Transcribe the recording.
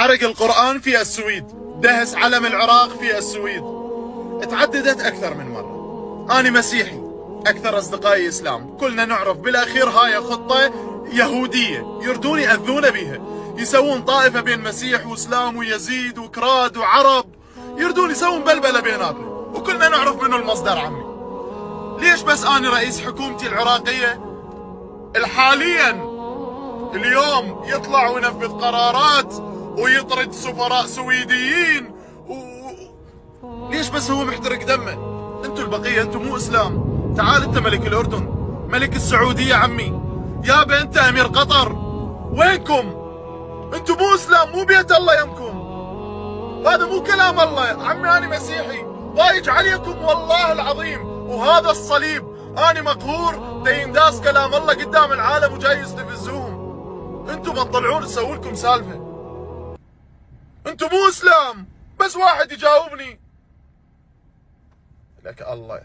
حرق القرآن في السويد، دهس علم العراق في السويد. تعددت أكثر من مرة. أنا مسيحي، أكثر أصدقائي إسلام، كلنا نعرف بالأخير هاي خطة يهودية يردون يأذون بها، يسوون طائفة بين مسيح وإسلام ويزيد وكراد وعرب، يردون يسوون بلبلة بيناتنا، وكلنا نعرف منو المصدر عمي. ليش بس أنا رئيس حكومتي العراقية حاليا اليوم يطلع وينفذ قرارات ويطرد سفراء سويديين ليش بس هو محترق دمه؟ انتوا البقية انتوا مو اسلام. تعال انت ملك الاردن، ملك السعودية عمي، يابا انت امير قطر، وينكم؟ انتوا مو اسلام، مو بيت الله يمكم. هذا مو كلام الله عمي. انا مسيحي ضايج عليكم والله العظيم، وهذا الصليب انا مقهور تينداس كلام الله قدام العالم وجاي يستفزوهم. انتوا ما تطلعون تسووا لكم سالفة. انتوا مو اسلام. بس واحد يجاوبني لك الله.